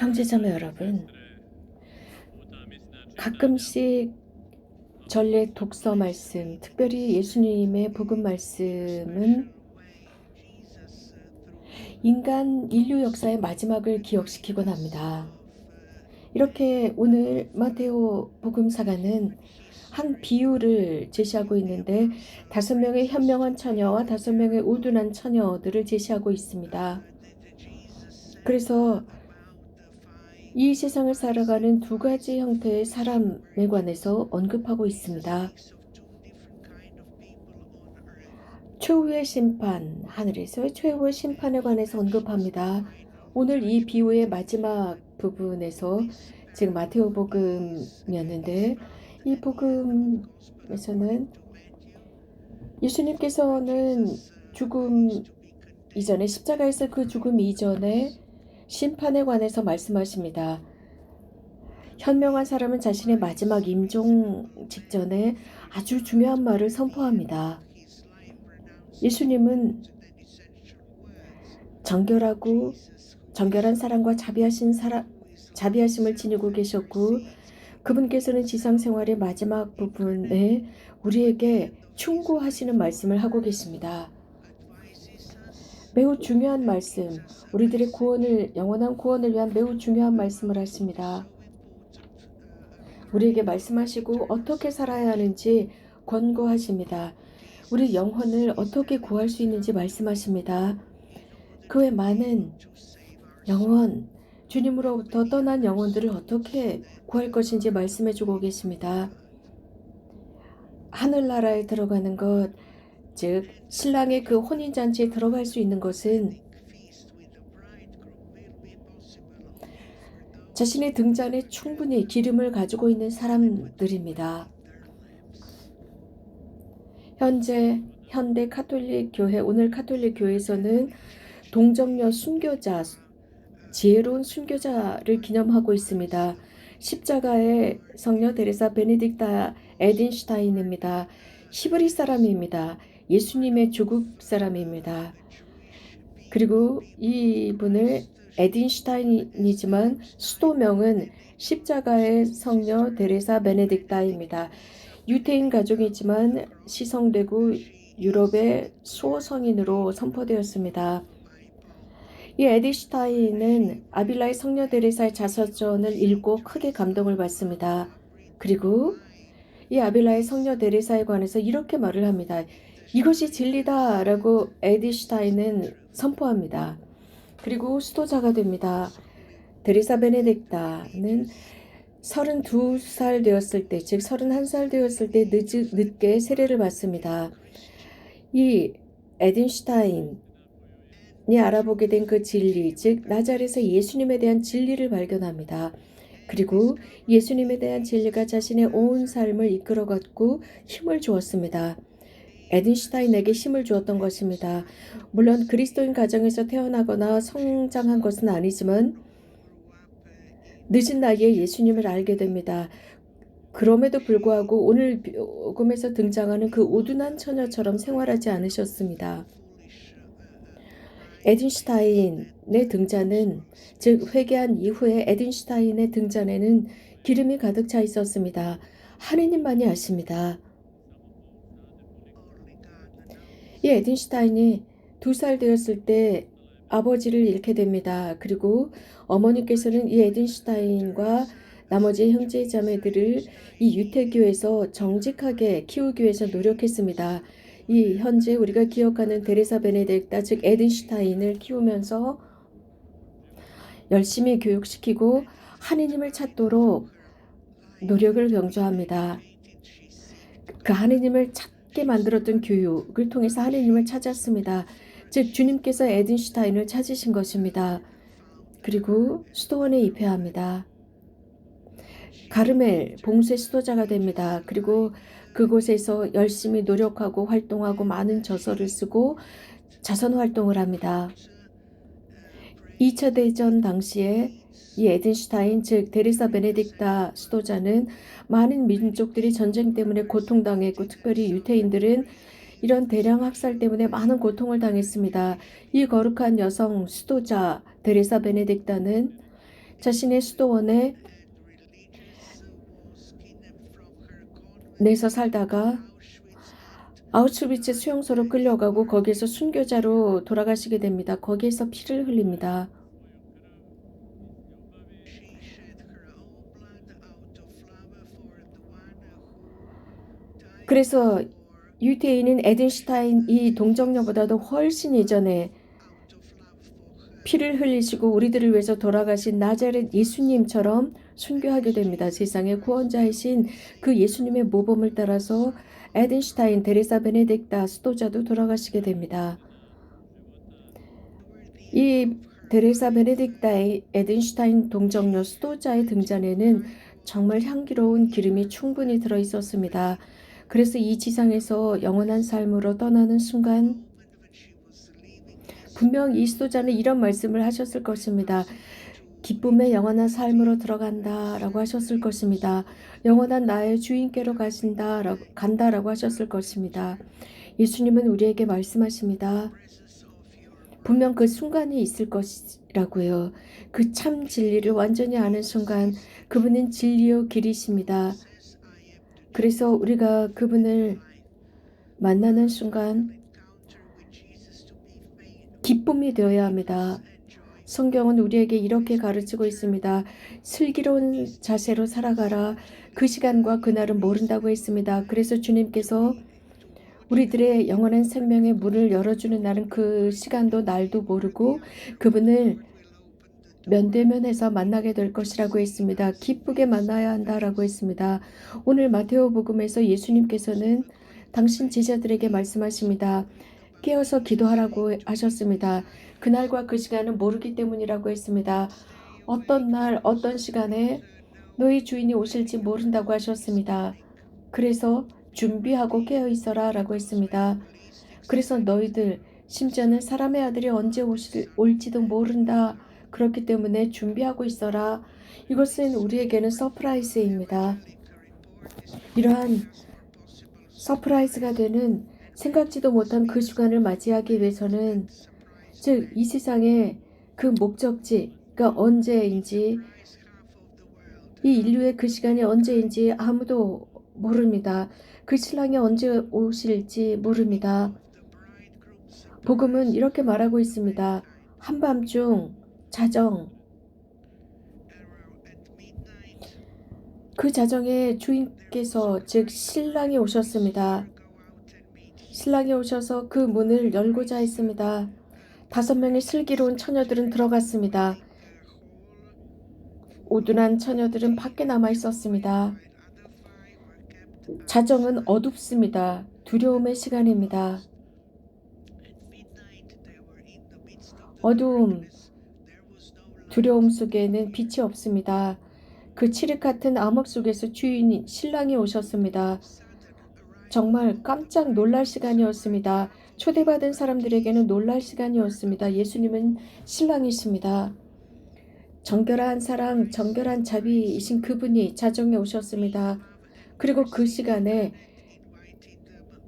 형제자매 여러분, 가끔씩 전례 독서 말씀, 특별히 예수님의 복음 말씀은 인류 역사의 마지막을 기억시키곤 합니다. 이렇게 오늘 마테오 복음사가는 한 비유를 제시하고 있는데 5명의 현명한 처녀와 5명의 우둔한 처녀들을 제시하고 있습니다. 그래서 이 세상을 살아가는 2가지 형태의 사람에 관해서 언급하고 있습니다. 최후의 심판, 하늘에서의 최후의 심판에 관해서 언급합니다. 오늘 이 비유의 마지막 부분에서 지금 마테오 복음이었는데 이 복음에서는 예수님께서는 죽음 이전에 십자가에서 그 죽음 이전에 심판에 관해서 말씀하십니다. 현명한 사람은 자신의 마지막 임종 직전에 아주 중요한 말을 선포합니다. 예수님은 정결한 사랑과 자비하심을 지니고 계셨고 그분께서는 지상 생활의 마지막 부분에 우리에게 충고하시는 말씀을 하고 계십니다. 매우 중요한 말씀, 우리들의 영원한 구원을 위한 매우 중요한 말씀을 하십니다. 우리에게 말씀하시고 어떻게 살아야 하는지 권고하십니다. 우리 영혼을 어떻게 구할 수 있는지 말씀하십니다. 그 외 많은 영혼, 주님으로부터 떠난 영혼들을 어떻게 구할 것인지 말씀해주고 계십니다. 하늘나라에 들어가는 것, 즉 신랑의 그 혼인잔치에 들어갈 수 있는 것은 자신의 등잔에 충분히 기름을 가지고 있는 사람들입니다. 현대 카톨릭 교회, 오늘 카톨릭 교회에서는 동정녀 순교자, 지혜로운 순교자를 기념하고 있습니다. 십자가의 성녀 데레사 베네딕타 에딘슈타인입니다. 히브리 사람입니다. 예수님의 조국 사람입니다. 그리고 이분을 에딘슈타인이지만 수도명은 십자가의 성녀 데레사 베네딕타입니다. 유태인 가족이지만 시성되고 유럽의 수호성인으로 선포되었습니다. 이 에딘슈타인은 아빌라의 성녀 데레사의 자서전을 읽고 크게 감동을 받습니다. 그리고 이 아빌라의 성녀 데레사에 관해서 이렇게 말을 합니다. 이것이 진리다 라고 에딘슈타인은 선포합니다. 그리고 수도자가 됩니다. 데레사 베네딕타는 32살 되었을 때, 즉 31살 되었을 때 늦게 세례를 받습니다. 이 에딘슈타인이 알아보게 된 그 진리, 즉 나자렛에서 예수님에 대한 진리를 발견합니다. 그리고 예수님에 대한 진리가 자신의 온 삶을 이끌어갔고 힘을 주었습니다. 에딘슈타인에게 힘을 주었던 것입니다. 물론 그리스도인 가정에서 태어나거나 성장한 것은 아니지만 늦은 나이에 예수님을 알게 됩니다. 그럼에도 불구하고 오늘 복음에서 등장하는 그 우둔한 처녀처럼 생활하지 않으셨습니다. 에딘슈타인의 등잔은, 즉 회개한 이후에 에딘슈타인의 등잔에는 기름이 가득 차 있었습니다. 하느님만이 아십니다. 이 에딘슈타인이 2살 되었을 때 아버지를 잃게 됩니다. 그리고 어머니께서는 이 에딘슈타인과 나머지 형제 자매들을 이 유태교에서 정직하게 키우기 위해서 노력했습니다. 이 현재 우리가 기억하는 데레사 베네딕타, 즉 에딘슈타인을 키우면서 열심히 교육시키고 하느님을 찾도록 노력을 경주합니다. 그 하느님을 찾게 만들었던 교육을 통해서 하느님을 찾았습니다. 즉 주님께서 에딘슈타인을 찾으신 것입니다. 그리고 수도원에 입회합니다. 가르멜 봉수의 수도자가 됩니다. 그리고 그곳에서 열심히 노력하고 활동하고 많은 저서를 쓰고 자선 활동을 합니다. 2차 대전 당시에 이 에딘슈타인, 즉 데레사 베네딕타 수도자는 많은 민족들이 전쟁 때문에 고통당했고 특별히 유태인들은 이런 대량 학살 때문에 많은 고통을 당했습니다. 이 거룩한 여성 수도자 데레사 베네딕타는 자신의 수도원에 내서 살다가 아우슈비츠 수용소로 끌려가고 거기에서 순교자로 돌아가시게 됩니다. 거기에서 피를 흘립니다. 그래서 유태인인 에든슈타인 이 동정녀보다도 훨씬 이전에 피를 흘리시고 우리들을 위해서 돌아가신 나자렛 예수님처럼 순교하게 됩니다. 세상의 구원자이신 그 예수님의 모범을 따라서 에든슈타인, 데레사 베네딕타 수도자도 돌아가시게 됩니다. 이 데레사 베네딕타 에든슈타인 동정녀 수도자의 등잔에는 정말 향기로운 기름이 충분히 들어 있었습니다. 그래서 이 지상에서 영원한 삶으로 떠나는 순간 분명 이 수도자는 이런 말씀을 하셨을 것입니다. 기쁨의 영원한 삶으로 들어간다라고 하셨을 것입니다. 영원한 나의 주인께로 간다라고 하셨을 것입니다. 예수님은 우리에게 말씀하십니다. 분명 그 순간이 있을 것이라고요. 그 참 진리를 완전히 아는 순간 그분은 진리요 길이십니다. 그래서 우리가 그분을 만나는 순간 기쁨이 되어야 합니다. 성경은 우리에게 이렇게 가르치고 있습니다. 슬기로운 자세로 살아가라. 그 시간과 그날은 모른다고 했습니다. 그래서 주님께서 우리들의 영원한 생명의 문을 열어주는 날은 그 시간도 날도 모르고 그분을 면대면해서 만나게 될 것이라고 했습니다. 기쁘게 만나야 한다라고 했습니다. 오늘 마테오복음에서 예수님께서는 당신 제자들에게 말씀하십니다. 깨어서 기도하라고 하셨습니다. 그날과 그 시간은 모르기 때문이라고 했습니다. 어떤 날 어떤 시간에 너희 주인이 오실지 모른다고 하셨습니다. 그래서 준비하고 깨어 있어라 라고 했습니다. 그래서 너희들 심지어는 사람의 아들이 언제 올지도 모른다. 그렇기 때문에 준비하고 있어라. 이것은 우리에게는 서프라이즈입니다. 이러한 서프라이즈가 되는 생각지도 못한 그 시간을 맞이하기 위해서는 즉 이 세상의 그 목적지가 언제인지 이 인류의 그 시간이 언제인지 아무도 모릅니다. 그 신랑이 언제 오실지 모릅니다. 복음은 이렇게 말하고 있습니다. 한밤중 자정 그 자정에 주인께서 즉 신랑이 오셨습니다. 신랑이 오셔서 그 문을 열고자 했습니다. 5명의 슬기로운 처녀들은 들어갔습니다. 오둔한 처녀들은 밖에 남아 있었습니다. 자정은 어둡습니다. 두려움의 시간입니다. 어두움, 두려움 속에는 빛이 없습니다. 그 칠흑 같은 암흑 속에서 주인이 신랑이 오셨습니다. 정말 깜짝 놀랄 시간이었습니다. 초대받은 사람들에게는 놀랄 시간이었습니다. 예수님은 신랑이십니다. 정결한 사랑, 정결한 자비이신 그분이 자정에 오셨습니다. 그리고 그 시간에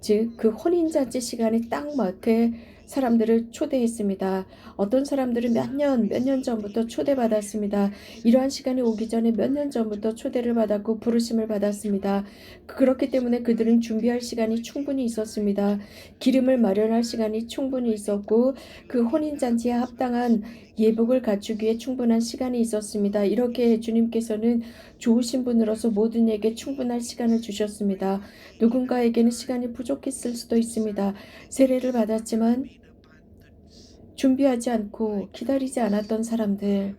즉 그 혼인잔치 시간에 딱 맞게 사람들을 초대했습니다. 어떤 사람들은 몇 년 전부터 초대받았습니다. 이러한 시간이 오기 전에 몇 년 전부터 초대를 받았고 부르심을 받았습니다. 그렇기 때문에 그들은 준비할 시간이 충분히 있었습니다. 기름을 마련할 시간이 충분히 있었고 그 혼인잔치에 합당한 예복을 갖추기에 충분한 시간이 있었습니다. 이렇게 주님께서는 좋으신 분으로서 모든 이에게 충분한 시간을 주셨습니다. 누군가에게는 시간이 부족했을 수도 있습니다. 세례를 받았지만 준비하지 않고 기다리지 않았던 사람들,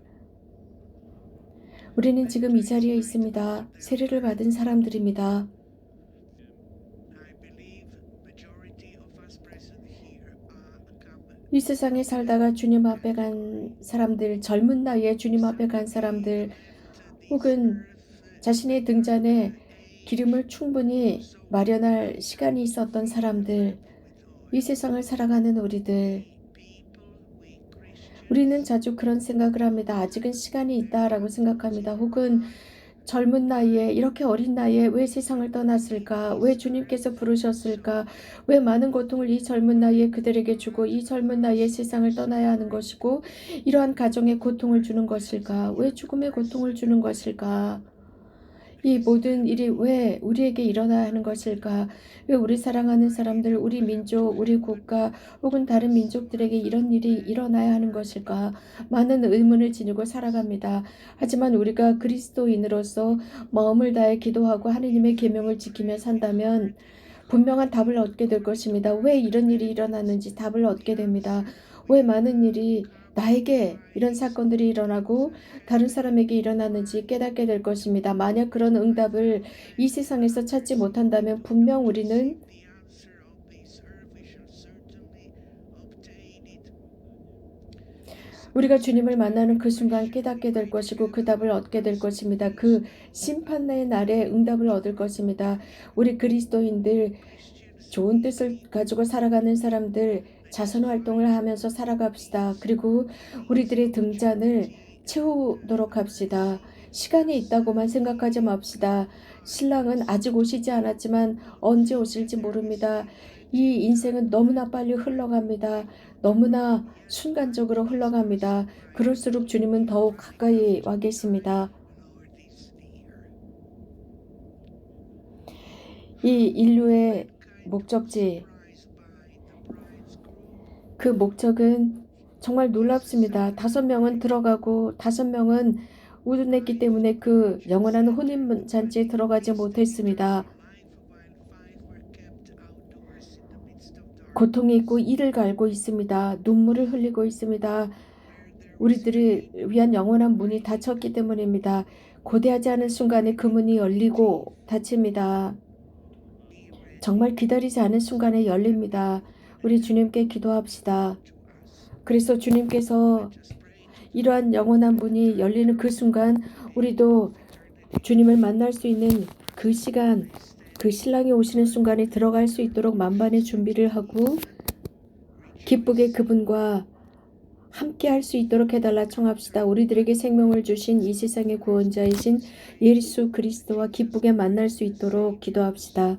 우리는 지금 이 자리에 있습니다. 세례를 받은 사람들입니다. 이 세상에 살다가 주님 앞에 간 사람들, 젊은 나이에 주님 앞에 간 사람들, 혹은 자신의 등잔에 기름을 충분히 마련할 시간이 있었던 사람들, 이 세상을 살아가는 우리는 자주 그런 생각을 합니다. 아직은 시간이 있다라고 생각합니다. 혹은 젊은 나이에 이렇게 어린 나이에 왜 세상을 떠났을까? 왜 주님께서 부르셨을까? 왜 많은 고통을 이 젊은 나이에 그들에게 주고 이 젊은 나이에 세상을 떠나야 하는 것이고 이러한 가정에 고통을 주는 것일까? 왜 죽음의 고통을 주는 것일까? 이 모든 일이 왜 우리에게 일어나야 하는 것일까? 왜 우리 사랑하는 사람들, 우리 민족, 우리 국가 혹은 다른 민족들에게 이런 일이 일어나야 하는 것일까? 많은 의문을 지니고 살아갑니다. 하지만 우리가 그리스도인으로서 마음을 다해 기도하고 하느님의 계명을 지키며 산다면 분명한 답을 얻게 될 것입니다. 왜 이런 일이 일어나는지 답을 얻게 됩니다. 왜 많은 일이 나에게 이런 사건들이 일어나고 다른 사람에게 일어나는지 깨닫게 될 것입니다. 만약 그런 응답을 이 세상에서 찾지 못한다면 분명 우리는 우리가 주님을 만나는 그 순간 깨닫게 될 것이고 그 답을 얻게 될 것입니다. 그 심판의 날에 응답을 얻을 것입니다. 우리 그리스도인들 좋은 뜻을 가지고 살아가는 사람들 자선 활동을 하면서 살아갑시다. 그리고 우리들의 등잔을 채우도록 합시다. 시간이 있다고만 생각하지 맙시다. 신랑은 아직 오시지 않았지만 언제 오실지 모릅니다. 이 인생은 너무나 빨리 흘러갑니다. 너무나 순간적으로 흘러갑니다. 그럴수록 주님은 더욱 가까이 와 계십니다. 이 인류의 목적지, 그 목적은 정말 놀랍습니다. 5명은 들어가고 5명은 우둔했기 때문에 그 영원한 혼인잔치에 들어가지 못했습니다. 고통이 있고 이를 갈고 있습니다. 눈물을 흘리고 있습니다. 우리들을 위한 영원한 문이 닫혔기 때문입니다. 고대하지 않은 순간에 그 문이 열리고 닫힙니다. 정말 기다리지 않은 순간에 열립니다. 우리 주님께 기도합시다. 그래서 주님께서 이러한 영원한 문이 열리는 그 순간 우리도 주님을 만날 수 있는 그 시간, 그 신랑이 오시는 순간에 들어갈 수 있도록 만반의 준비를 하고 기쁘게 그분과 함께 할 수 있도록 해달라 청합시다. 우리들에게 생명을 주신 이 세상의 구원자이신 예수 그리스도와 기쁘게 만날 수 있도록 기도합시다.